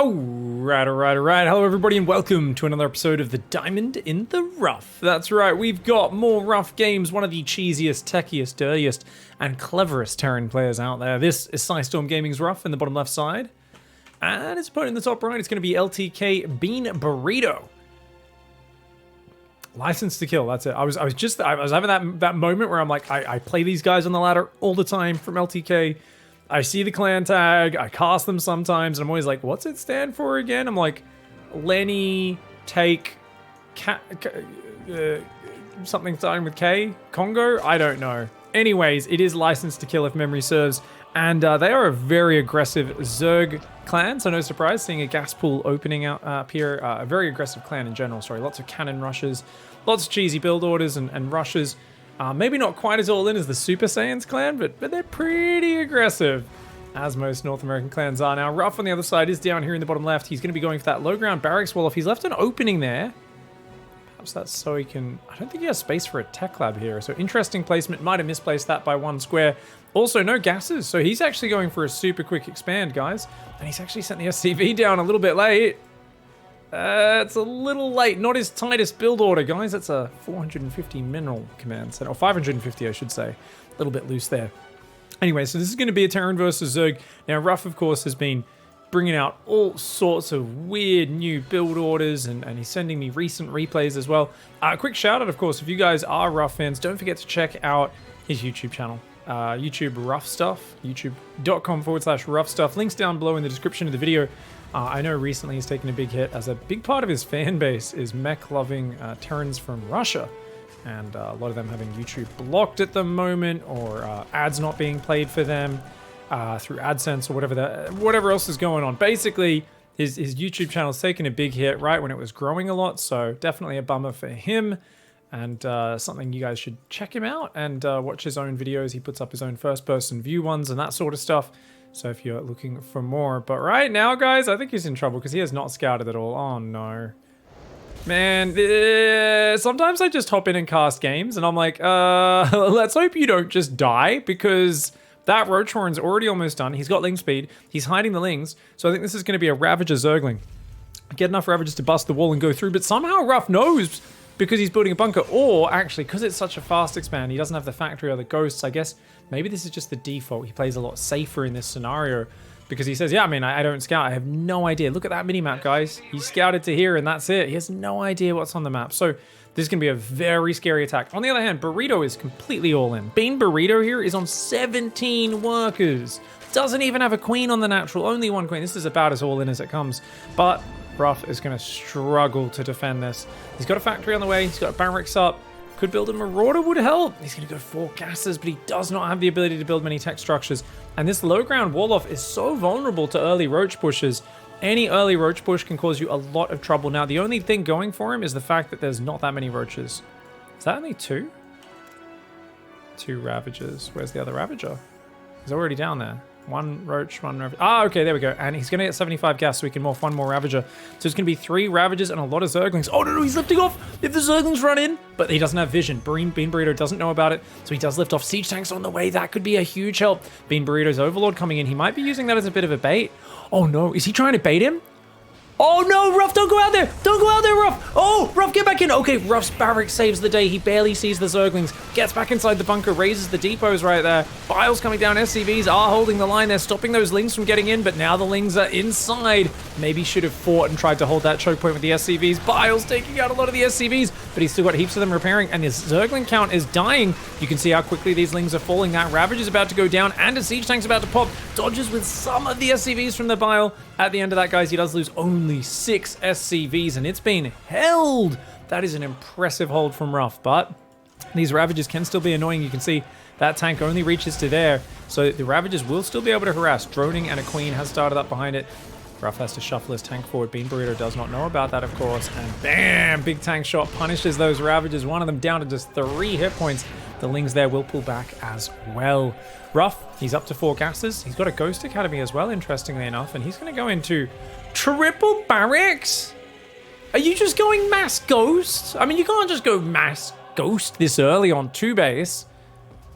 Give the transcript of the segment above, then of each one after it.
Alright. Hello everybody and welcome to another episode of the Diamond in the Rough. That's right, we've got more Ruff games, one of the cheesiest, techiest, dirtiest, and cleverest Terran players out there. This is Storm Gaming's Ruff in the bottom left side. And his opponent in the top right is going to be LTK Bean Burrito. License to kill, that's it. I was having that moment where I'm like, I play these guys on the ladder all the time from LTK. I see the clan tag, I cast them sometimes, and I'm always like, what's it stand for again? I'm like, Lenny, Take, something starting with K? Congo? I don't know. Anyways, it is License to Kill if memory serves, and they are a very aggressive Zerg clan, so no surprise seeing a gas pool opening up here. A very aggressive clan in general, sorry. Lots of cannon rushes, lots of cheesy build orders and rushes. Maybe not quite as all in as the Super Saiyans clan, but they're pretty aggressive, as most North American clans are. Now, Ruff on the other side is down here in the bottom left. He's going to be going for that low ground barracks wall. If he's left an opening there, perhaps that's so he can... I don't think he has space for a tech lab here, so interesting placement. Might have misplaced that by one square. Also, no gases, so he's actually going for a super quick expand, guys. And he's actually sent the SCV down a little bit late. It's a little late. Not his tightest build order, guys. That's a 450 mineral command set, or 550, I should say. A little bit loose there. Anyway, so this is going to be a Terran versus Zerg. Now, Ruff, of course, has been bringing out all sorts of weird new build orders, and he's sending me recent replays as well. Quick shout out, of course, if you guys are Ruff fans, don't forget to check out his YouTube channel. YouTube Ruff Stuff, youtube.com/Ruff Stuff. Links down below in the description of the video. I know recently he's taken a big hit, as a big part of his fan base is mech-loving Terrans from Russia. And a lot of them having YouTube blocked at the moment, or ads not being played for them through AdSense or whatever else is going on. Basically, his YouTube channel's taken a big hit right when it was growing a lot, so definitely a bummer for him. And something you guys should check him out and watch his own videos. He puts up his own first-person view ones and that sort of stuff. So if you're looking for more. But right now, guys, I think he's in trouble because he has not scouted at all. Oh, no. Man, sometimes I just hop in and cast games and I'm like, let's hope you don't just die, because that Roach Horn's already almost done. He's got Ling speed. He's hiding the Lings. So I think this is going to be a Ravager Zergling. Get enough Ravagers to bust the wall and go through. But somehow Ruff knows, because he's building a bunker, or actually because it's such a fast expand, he doesn't have the factory or the ghosts. I guess maybe this is just the default. He plays a lot safer in this scenario because he says, yeah, I mean, I don't scout. I have no idea. Look at that mini-map, guys. He scouted to here and that's it. He has no idea what's on the map. So this is going to be a very scary attack. On the other hand, Burrito is completely all in. Bean Burrito here is on 17 workers. Doesn't even have a queen on the natural. Only one queen. This is about as all in as it comes. But Ruff is going to struggle to defend this. He's got a factory on the way. He's got barracks up. Could build a Marauder, would help. He's going to go 4 gases, but he does not have the ability to build many tech structures. And this low ground wall-off is so vulnerable to early roach pushes. Any early roach push can cause you a lot of trouble. Now, the only thing going for him is the fact that there's not that many roaches. Is that only 2? 2 Ravagers. Where's the other Ravager? He's already down there. 1 roach, 1 Ravager. Ah, okay, there we go. And he's going to get 75 gas so we can morph 1 more Ravager. So it's going to be 3 Ravagers and a lot of Zerglings. Oh, no, he's lifting off if the Zerglings run in. But he doesn't have vision. Bean Burrito doesn't know about it. So he does lift off. Siege tanks on the way. That could be a huge help. Bean Burrito's Overlord coming in. He might be using that as a bit of a bait. Oh, no. Is he trying to bait him? Oh no, Ruff, don't go out there! Don't go out there, Ruff! Oh, Ruff, get back in! Okay, Ruff's barracks saves the day. He barely sees the Zerglings. Gets back inside the bunker, raises the depots right there. Biles coming down, SCVs are holding the line. They're stopping those Lings from getting in, but now the Lings are inside. Maybe should have fought and tried to hold that choke point with the SCVs. Biles taking out a lot of the SCVs, but he's still got heaps of them repairing, and his Zergling count is dying. You can see how quickly these Lings are falling. That Ravager's about to go down, and a Siege Tank's about to pop. Dodges with some of the SCVs from the Bile. At the end of that, guys, he does lose only 6 SCVs, and it's been held. That is an impressive hold from Ruff, but these Ravagers can still be annoying. You can see that tank only reaches to there, so the Ravagers will still be able to harass. Droning and a queen has started up behind it. Ruff has to shuffle his tank forward. Bean Burrito does not know about that, of course, and bam! Big tank shot punishes those Ravagers. One of them down to just 3 hit points. The Lings there will pull back as well. Ruff, he's up to 4 gases. He's got a Ghost Academy as well, interestingly enough, and he's going to go into triple barracks. Are you just going mass Ghost? I mean, you can't just go mass Ghost this early on 2 base.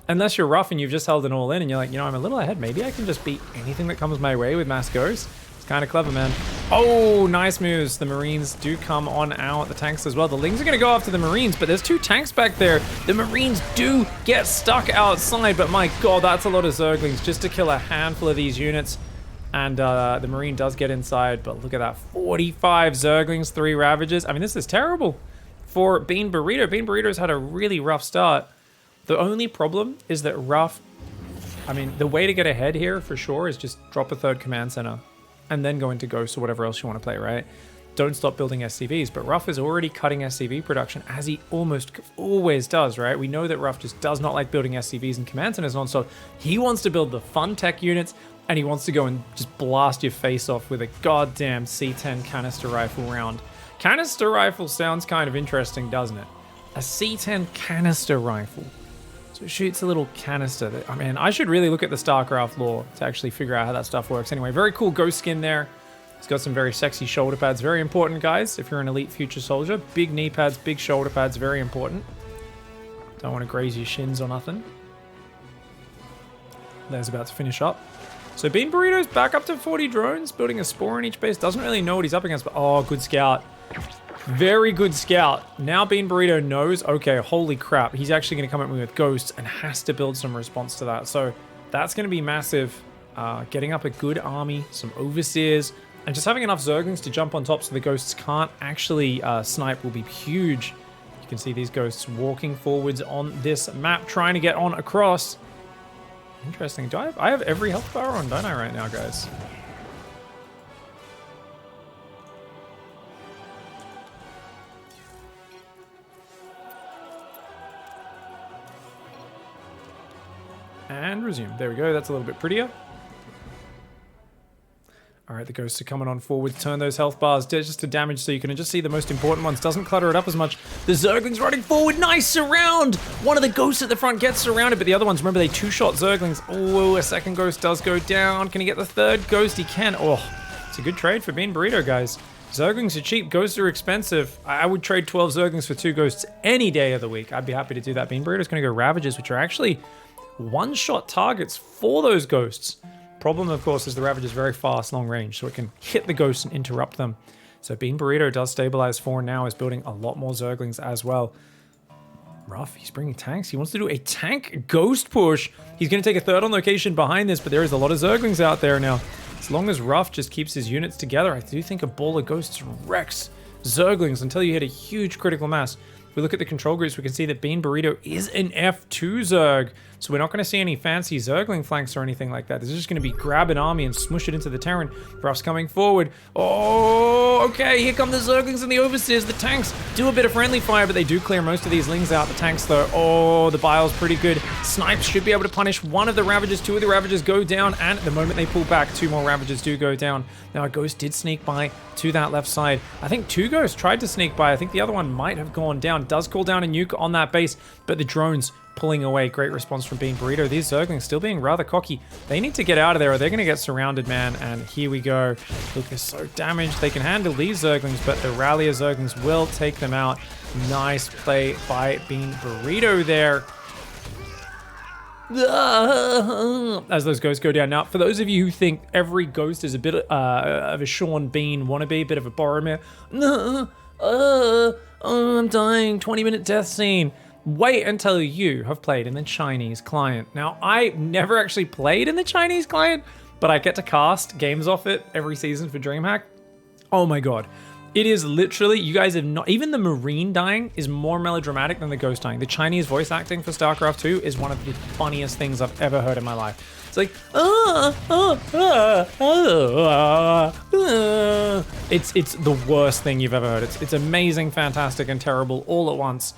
Unless you're Ruff and you've just held an all in and you're like, you know, I'm a little ahead. Maybe I can just beat anything that comes my way with mass Ghost. It's kind of clever, man. Oh, nice moves. The Marines do come on out. The tanks as well. The Lings are going to go after the Marines, but there's 2 tanks back there. The Marines do get stuck outside, but my God, that's a lot of Zerglings just to kill a handful of these units. And the Marine does get inside, but look at that. 45 Zerglings, 3 Ravagers. I mean, this is terrible for Bean Burrito. Bean Burrito's had a really rough start. The only problem is that Ruff, I mean, the way to get ahead here for sure is just drop a 3rd command center and then go into Ghost or whatever else you want to play, right? Don't stop building SCVs, but Ruff is already cutting SCV production as he almost always does, right? We know that Ruff just does not like building SCVs and command centers non-stop. He wants to build the fun tech units, and he wants to go and just blast your face off with a goddamn C10 canister rifle round. Canister rifle sounds kind of interesting, doesn't it? A C10 canister rifle. So it shoots a little canister. I mean, I should really look at the StarCraft lore to actually figure out how that stuff works. Anyway, very cool ghost skin there. It's got some very sexy shoulder pads. Very important, guys, if you're an elite future soldier. Big knee pads, big shoulder pads, very important. Don't want to graze your shins or nothing. There's about to finish up. So Bean Burrito's back up to 40 drones, building a spore in each base. Doesn't really know what he's up against, but oh, good scout. Very good scout. Now Bean Burrito knows, okay, holy crap, he's actually going to come at me with ghosts and has to build some response to that. So that's going to be massive. Getting up a good army, some overseers, and just having enough Zerglings to jump on top so the ghosts can't actually snipe will be huge. You can see these ghosts walking forwards on this map, trying to get on across. Interesting. Do I have every health bar on, don't I, right now, guys? And resume. There we go. That's a little bit prettier. All right, the ghosts are coming on forward. Turn those health bars just to damage so you can just see the most important ones. Doesn't clutter it up as much. The Zerglings running forward. Nice surround. One of the ghosts at the front gets surrounded, but the other ones, remember, they 2-shot Zerglings. Oh, a second ghost does go down. Can he get the 3rd ghost? He can. Oh, it's a good trade for Bean Burrito, guys. Zerglings are cheap. Ghosts are expensive. I would trade 12 Zerglings for 2 ghosts any day of the week. I'd be happy to do that. Bean Burrito's going to go Ravagers, which are actually one-shot targets for those ghosts. Problem, of course, is the Ravager's very fast, long range, so it can hit the ghosts and interrupt them. So Bean Burrito does stabilize 4 now, is building a lot more Zerglings as well. Ruff, he's bringing tanks. He wants to do a tank ghost push. He's going to take a 3rd on location behind this, but there is a lot of Zerglings out there now. As long as Ruff just keeps his units together, I do think a ball of ghosts wrecks Zerglings until you hit a huge critical mass. If we look at the control groups, we can see that Bean Burrito is an F2 Zerg. So we're not going to see any fancy Zergling flanks or anything like that. This is just going to be grab an army and smush it into the Terran. Ruff's coming forward. Oh, okay. Here come the Zerglings and the Overseers. The tanks do a bit of friendly fire, but they do clear most of these Lings out. The tanks, though, oh, the Bile's pretty good. Snipes should be able to punish one of the Ravagers. 2 of the Ravagers go down, and at the moment they pull back, 2 more Ravagers do go down. Now, a Ghost did sneak by to that left side. I think 2 Ghosts tried to sneak by. I think the other one might have gone down. Does call down a nuke on that base, but the drones pulling away. Great response from Bean Burrito. These Zerglings still being rather cocky. They need to get out of there or they're going to get surrounded, man. And here we go. Look, they're so damaged. They can handle these Zerglings, but the Rallier Zerglings will take them out. Nice play by Bean Burrito there. As those ghosts go down. Now, for those of you who think every ghost is a bit of a Sean Bean wannabe, a bit of a Boromir, I'm dying, 20-minute death scene. Wait until you have played in the Chinese client. Now, I never actually played in the Chinese client, but I get to cast games off it every season for DreamHack. Oh my god. It is literally, you guys have not, even the Marine dying is more melodramatic than the Ghost dying. The Chinese voice acting for StarCraft 2 is one of the funniest things I've ever heard in my life. It's like, it's the worst thing you've ever heard. It's amazing, fantastic, and terrible all at once.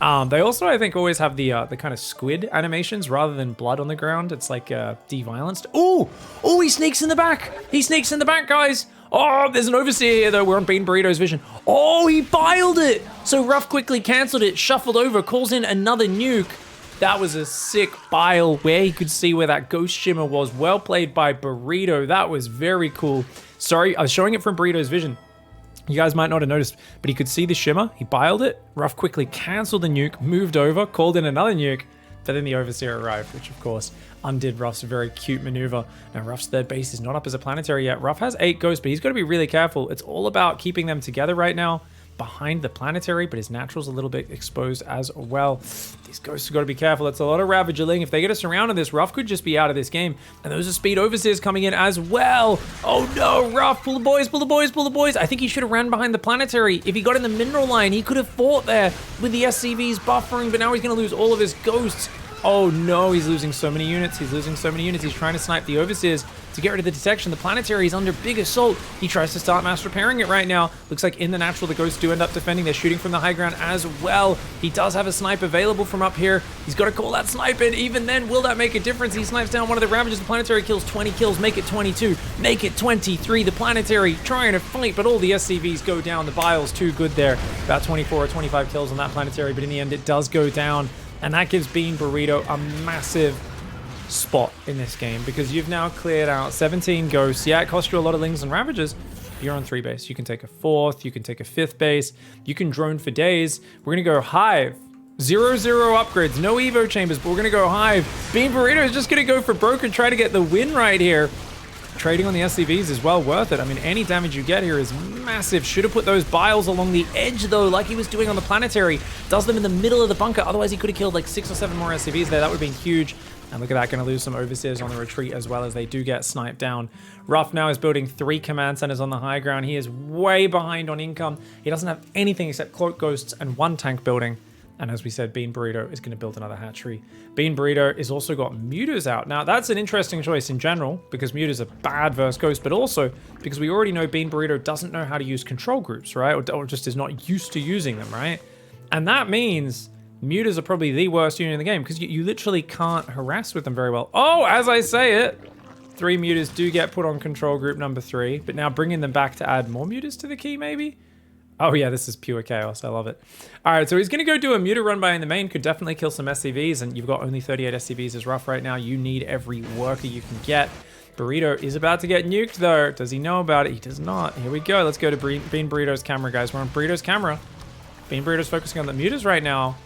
They also, I think, always have the kind of squid animations rather than blood on the ground. It's like de-violenced. Oh, he sneaks in the back. He sneaks in the back, guys. Oh, there's an Overseer here, though. We're on Bean Burrito's vision. Oh, he biled it. So Ruff quickly cancelled it, shuffled over, calls in another nuke. That was a sick bile where he could see where that ghost shimmer was. Well played by Burrito. That was very cool. Sorry, I was showing it from Burrito's vision. You guys might not have noticed, but he could see the shimmer. He biled it. Ruff quickly cancelled the nuke, moved over, called in another nuke. But then the Overseer arrived, which of course undid Ruff's very cute maneuver. Now Ruff's third base is not up as a planetary yet. Ruff has 8 ghosts, but he's got to be really careful. It's all about keeping them together right now behind the planetary, but his natural's a little bit exposed as well. These ghosts have got to be careful. That's a lot of Ravagerling. If they get us around in this, Ruff could just be out of this game. And those are speed Overseers coming in as well. Oh no, Ruff, pull the boys, pull the boys, pull the boys. I think he should have ran behind the planetary. If he got in the mineral line, he could have fought there with the SCVs buffering, but now he's going to lose all of his ghosts. Oh no, he's losing so many units. He's losing so many units. He's trying to snipe the Overseers to get rid of the detection. The planetary is under big assault. He tries to start mass repairing it right now. Looks like in the natural, the ghosts do end up defending. They're shooting from the high ground as well. He does have a snipe available from up here. He's got to call that snipe in. Even then, will that make a difference? He snipes down one of the Ravagers. The planetary kills 20 kills. Make it 22. Make it 23. The planetary trying to fight, but all the SCVs go down. The Bile's too good there. About 24 or 25 kills on that planetary, but in the end, it does go down. And that gives Bean Burrito a massive spot in this game because you've now cleared out 17 ghosts. Yeah, it cost you a lot of Lings and Ravagers. You're on 3 base. You can take a 4th. You can take a 5th base. You can drone for days. We're going to go Hive. 0-0 upgrades. No Evo chambers, but we're going to go Hive. Bean Burrito is just going to go for broke and try to get the win right here. Trading on the SCVs is well worth it. I mean, any damage you get here is massive. Should have put those Biles along the edge, though, like he was doing on the planetary. Does them in the middle of the bunker. Otherwise, he could have killed like 6 or 7 more SCVs there. That would have been huge. And look at that, going to lose some Overseers on the retreat as well as they do get sniped down. Ruff now is building 3 command centers on the high ground. He is way behind on income. He doesn't have anything except Cloak Ghosts and 1 tank building. And as we said, Bean Burrito is going to build another hatchery. Bean Burrito has also got Mutas out. Now, that's an interesting choice in general, because Mutas are bad versus Ghost, but also because we already know Bean Burrito doesn't know how to use control groups, right? Or just is not used to using them, right? And that means Mutas are probably the worst unit in the game, because you literally can't harass with them very well. Oh, as I say it, 3 Mutas do get put on control group number 3, but now bringing them back to add more Mutas to the key, maybe? Oh yeah, this is pure chaos. I love it. All right, so he's going to go do a Muta run by in the main. Could definitely kill some SCVs, and you've got only 38 SCVs as Ruff right now. You need every worker you can get. Burrito is about to get nuked, though. Does he know about it? He does not. Here we go. Let's go to Bean Burrito's camera, guys. We're on Burrito's camera. Bean Burrito's focusing on the Mutas right now.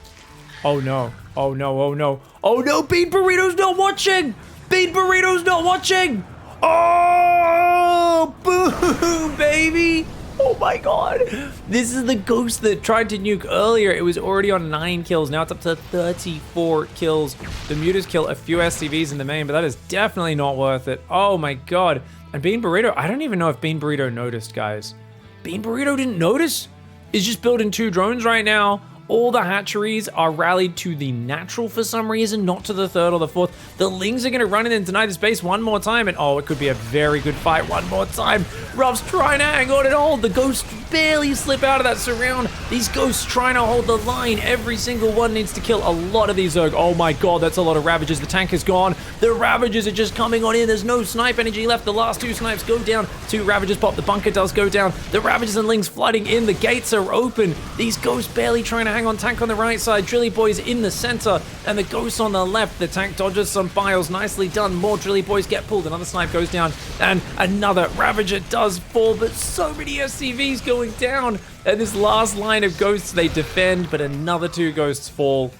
Oh no. Oh no, oh no. Oh no, Bean Burrito's not watching! Bean Burrito's not watching! Oh, boom, baby! Oh my god. This is the ghost that tried to nuke earlier. It was already on 9 kills. Now it's up to 34 kills. The Mutas kill a few SCVs in the main, but that is definitely not worth it. Oh my god. And Bean Burrito, I don't even know if Bean Burrito noticed, guys. Bean Burrito didn't notice? He's just building 2 drones right now. All the hatcheries are rallied to the natural for some reason, not to the 3rd or the 4th. The Lings are going to run in and deny this base one more time, and oh, it could be a very good fight one more time. Ruff's trying to hang on and hold. The ghosts barely slip out of that surround. These ghosts trying to hold the line. Every single one needs to kill a lot of these Zerg. Oh my god, that's a lot of Ravagers. The tank is gone. The Ravagers are just coming on in. There's no snipe energy left. The last 2 snipes go down. 2 Ravagers pop. The bunker does go down. The Ravagers and Lings flooding in. The gates are open. These ghosts barely trying to hang on. Tank on the right side. Drilly Boys in the center. And the ghosts on the left. The tank dodges some Biles. Nicely done. More Drilly Boys get pulled. Another snipe goes down. And another Ravager does fall. But so many SCVs going down. And this last line of ghosts, they defend. But another 2 ghosts fall.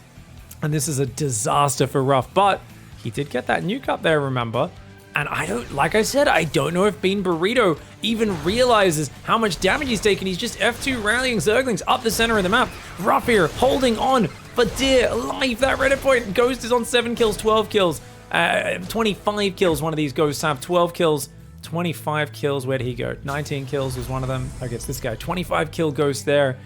And this is a disaster for Ruff. But he did get that nuke up there, remember? And like I said, I don't know if Bean Burrito even realizes how much damage he's taken. He's just F2 rallying Zerglings up the center of the map. Ruff here holding on for dear life. That Reddit point. Ghost is on 7 kills, 12 kills, 25 kills. One of these ghosts have 12 kills, 25 kills. Where'd he go? 19 kills was one of them. Okay, it's this guy. 25 kill Ghost there.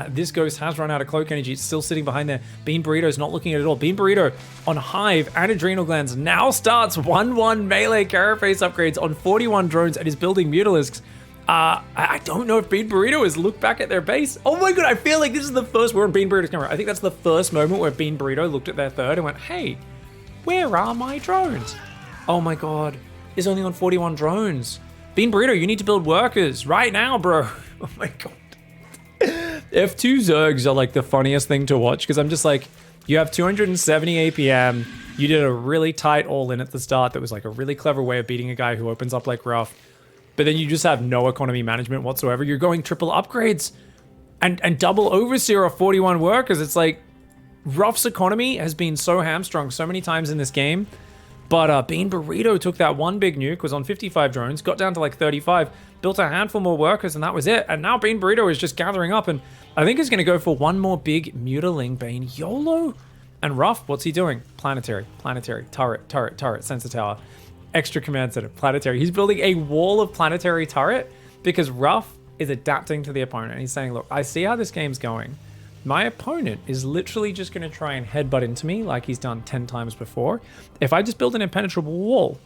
This Ghost has run out of cloak energy. It's still sitting behind there. Bean Burrito's not looking at it at all. Bean Burrito on Hive and Adrenal Glands now starts 1-1 melee carapace upgrades on 41 drones and is building Mutalisks. I don't know if Bean Burrito has looked back at their base. Oh my god, I feel like this is the first... We're on Bean Burrito's camera. I think that's the first moment where Bean Burrito looked at their 3rd and went, hey, where are my drones? Oh my god, it's only on 41 drones. Bean Burrito, you need to build workers right now, bro. Oh my god. F2 Zergs are like the funniest thing to watch because I'm just like, you have 270 APM, you did a really tight all-in at the start that was like a really clever way of beating a guy who opens up like Ruff, but then you just have no economy management whatsoever. You're going triple upgrades and double Overseer of 41 workers. It's like, Ruff's economy has been so hamstrung so many times in this game, but Bean Burrito took that one big nuke, was on 55 drones, got down to like 35, built a handful more workers, and that was it. And now Bean Burrito is just gathering up, and I think he's going to go for one more big mutiling Bane YOLO. And Ruff, what's he doing? Planetary, turret, sensor tower, extra command center, planetary. He's building a wall of planetary turret because Ruff is adapting to the opponent. And he's saying, look, I see how this game's going. My opponent is literally just going to try and headbutt into me like he's done 10 times before. If I just build an impenetrable wall,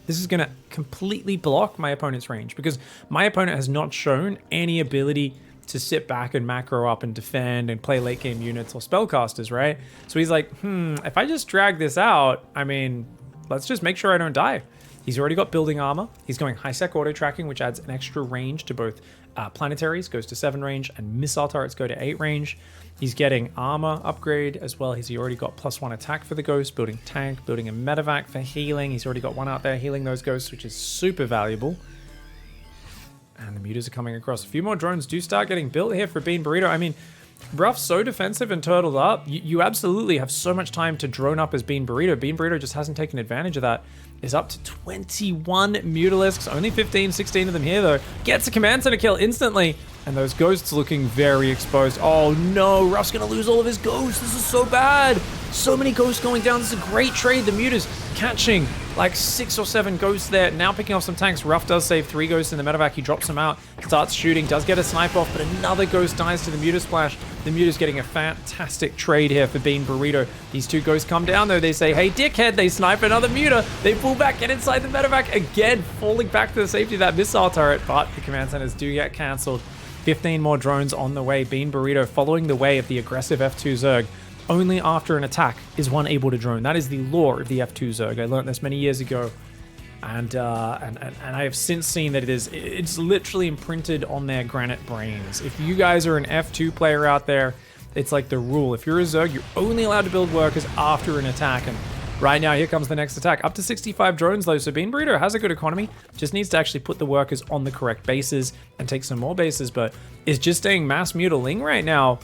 this is going to completely block my opponent's range because my opponent has not shown any ability to sit back and macro up and defend and play late game units or spellcasters, right? So he's like, if I just drag this out, I mean, let's just make sure I don't die. He's already got building armor. He's going high sec auto tracking, which adds an extra range to both planetaries, goes to 7 range, and missile turrets go to 8 range. He's getting armor upgrade as well. He's already got +1 attack for the ghost, building tank, building a medevac for healing. He's already got one out there healing those ghosts, which is super valuable. And the mutas are coming across. A few more drones do start getting built here for Bean Burrito. I mean, Ruff's so defensive and turtled up. You absolutely have so much time to drone up as Bean Burrito. Bean Burrito just hasn't taken advantage of that. Is up to 21 Mutalisks. Only 15, 16 of them here, though. Gets a command center kill instantly. And those ghosts looking very exposed. Oh, no. Ruff's going to lose all of his ghosts. This is so bad. So many ghosts going down. This is a great trade. The mutas catching like 6 or 7 ghosts there. Now picking off some tanks. Ruff does save 3 ghosts in the medevac. He drops them out. Starts shooting. Does get a snipe off. But another ghost dies to the muta splash. The muta's getting a fantastic trade here for Bean Burrito. These 2 ghosts come down, though. They say, hey, dickhead. They snipe another muta. They pull back, get inside the medevac. Again, falling back to the safety of that missile turret. But the command centers do get cancelled. 15 more drones on the way. Bean Burrito following the way of the aggressive F2 Zerg. Only after an attack is one able to drone. That is the lore of the F2 Zerg. I learned this many years ago. And I have since seen that it's literally imprinted on their granite brains. If you guys are an F2 player out there, it's like the rule. If you're a Zerg, you're only allowed to build workers after an attack. And right now, here comes the next attack. Up to 65 drones, though, so Bean Burrito has a good economy. Just needs to actually put the workers on the correct bases and take some more bases, but is just staying mass mutiling right now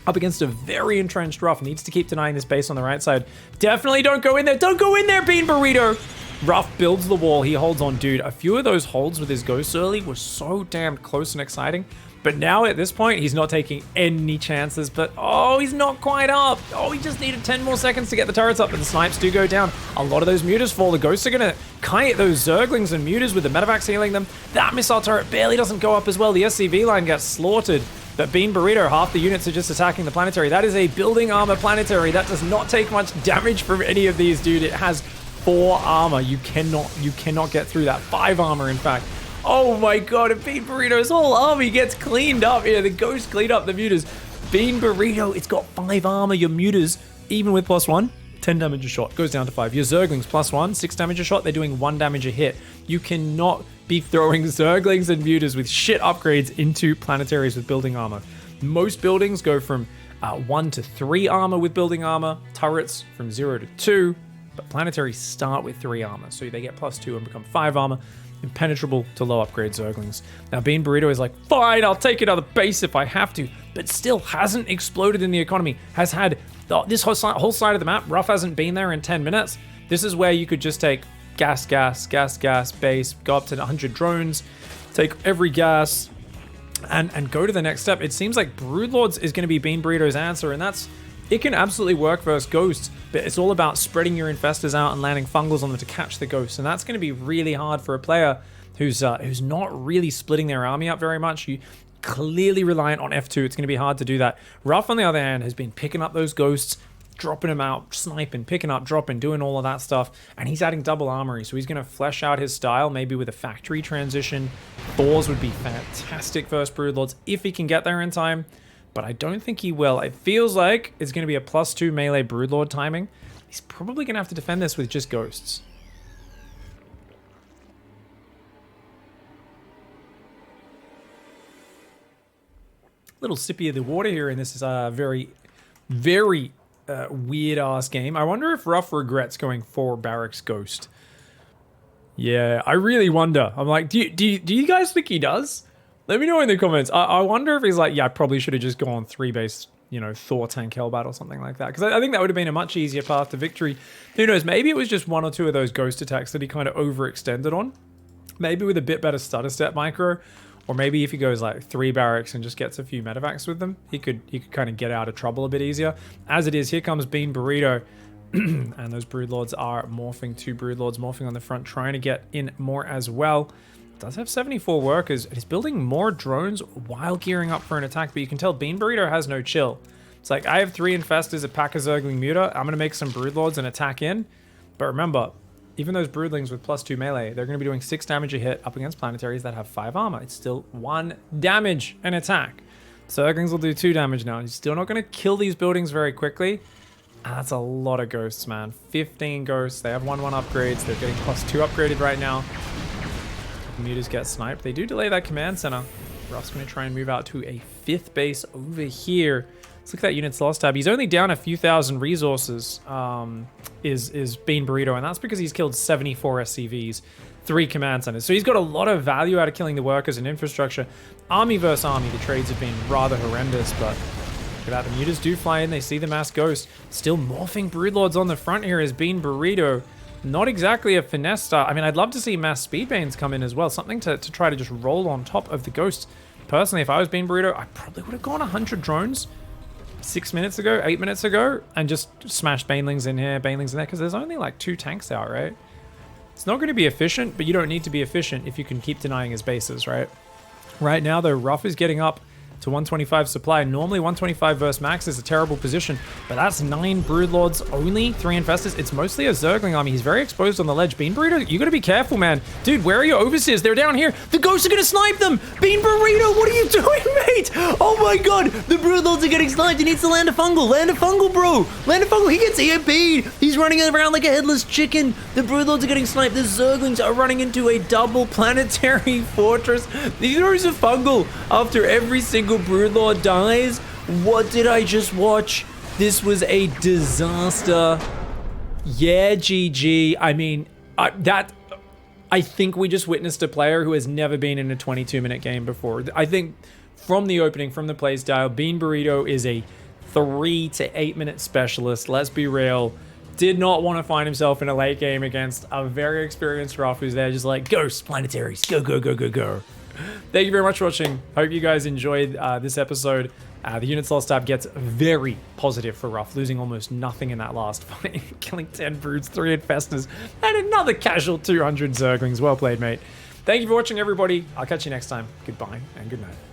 up against a very entrenched Ruff. Needs to keep denying this base on the right side. Definitely don't go in there. Don't go in there, Bean Burrito. Ruff builds the wall. He holds on. Dude, a few of those holds with his ghosts early were so damn close and exciting. But now at this point, he's not taking any chances. But, oh, he's not quite up. Oh, he just needed 10 more seconds to get the turrets up, but the snipes do go down. A lot of those mutas fall. The ghosts are going to kite those Zerglings and mutas with the medevacs healing them. That missile turret barely doesn't go up as well. The SCV line gets slaughtered. But Bean Burrito, half the units are just attacking the planetary. That is a building armor planetary. That does not take much damage from any of these, dude. It has 4 armor. You cannot get through that. 5 armor, in fact. Oh my god, and Bean Burrito's whole army gets cleaned up here. The ghosts clean up the mutas. Bean Burrito, it's got 5 armor. Your mutas, even with +1, 10 damage a shot. Goes down to 5. Your Zerglings +1, 6 damage a shot. They're doing 1 damage a hit. You cannot be throwing Zerglings and mutas with shit upgrades into planetaries with building armor. Most buildings go from 1 to 3 armor with building armor. Turrets from 0 to 2. But planetaries start with 3 armor. So they get +2 and become 5 armor. Impenetrable to low upgrade Zerglings. Now Bean Burrito is like, fine, I'll take another base if I have to, but still hasn't exploded in the economy. Has had this whole side of the map. Ruff hasn't been there in 10 minutes. This is where you could just take gas, base, go up to 100 drones, take every gas, and go to the next step. It seems like Broodlords is going to be Bean Burrito's answer, and it can absolutely work versus ghosts, but it's all about spreading your infestors out and landing fungals on them to catch the ghosts, and that's going to be really hard for a player who's not really splitting their army up very much. You clearly reliant on F2. It's going to be hard to do that. Ruff, on the other hand, has been picking up those ghosts, dropping them out, sniping, picking up, dropping, doing all of that stuff, and he's adding double armory, so he's going to flesh out his style, maybe with a factory transition. Thors would be fantastic versus Broodlords if he can get there in time. But I don't think he will. It feels like it's going to be a +2 melee Broodlord timing. He's probably going to have to defend this with just ghosts. Little sippy of the water here, and this is a very, very weird-ass game. I wonder if Ruff regrets going for Barracks Ghost. Yeah, I really wonder. I'm like, do you guys think he does? Let me know in the comments. I wonder if he's like, yeah, I probably should have just gone 3 base you know, Thor tank Hellbat or something like that. Because I think that would have been a much easier path to victory. Who knows, maybe it was just one or two of those ghost attacks that he kind of overextended on. Maybe with a bit better stutter step micro, or maybe if he goes like 3 barracks and just gets a few medevacs with them, he could kind of get out of trouble a bit easier. As it is, here comes Bean Burrito, and those Broodlords are morphing. 2 Broodlords morphing on the front, trying to get in more as well. Does have 74 workers. He's building more drones while gearing up for an attack, but you can tell Bean Burrito has no chill. It's like, I have 3 Infestors, a pack of Zergling Muta. I'm going to make some Broodlords and attack in. But remember, even those Broodlings with +2 melee, they're going to be doing 6 damage a hit up against planetaries that have 5 armor. It's still 1 damage an attack. Zerglings will do 2 damage now. He's still not going to kill these buildings very quickly. And that's a lot of ghosts, man. 15 ghosts. They have 1/1 upgrades. They're getting +2 upgraded right now. Mutas get sniped. They do delay that command center. Ruff's going to try and move out to a 5th base over here. Let's look at that unit's loss tab. He's only down a few thousand resources, is Bean Burrito, and that's because he's killed 74 SCVs, 3 command centers. So he's got a lot of value out of killing the workers and infrastructure. Army versus army, the trades have been rather horrendous, but look at that. The Mutas do fly in. They see the mass ghost. Still morphing Broodlords on the front here is Bean Burrito. Not exactly a finesse start. I mean, I'd love to see mass Speedbanes come in as well. Something to try to just roll on top of the ghost. Personally, if I was Bean Burrito, I probably would have gone 100 drones 6 minutes ago, 8 minutes ago, and just smashed Banelings in here, Banelings in there, because there's only like 2 tanks out, right? It's not going to be efficient, but you don't need to be efficient if you can keep denying his bases, right? Right now, though, Ruff is getting up to 125 supply. Normally 125 versus max is a terrible position, but that's 9 Broodlords only, 3 Infestors. It's mostly a Zergling army. He's very exposed on the ledge. Bean Burrito, you gotta be careful, man. Dude, where are your overseers? They're down here. The ghosts are gonna snipe them. Bean Burrito, what are you doing, mate? Oh my god, the Broodlords are getting sniped. He needs to land a fungal. Land a fungal, bro. Land a fungal. He gets EMP'd. He's running around like a headless chicken. The Broodlords are getting sniped. The Zerglings are running into a double planetary fortress. He throws a fungal after every single Broodlord dies. What did I just watch? This was a disaster. Yeah, GG. I mean, I think we just witnessed a player who has never been in a 22-minute game before. I think from the opening, from the play style, Bean Burrito is a 3 to 8 minute specialist. Let's be real. Did not want to find himself in a late game against a very experienced Ruff who's there just like, ghosts, planetaries, go, go, go, go, go. Thank you very much for watching. Hope you guys enjoyed this episode. The units loss tab gets very positive for Ruff, losing almost nothing in that last fight. Killing 10 broods, 3 infestors, and another casual 200 Zerglings. Well played, mate. Thank you for watching, everybody. I'll catch you next time. Goodbye and good night.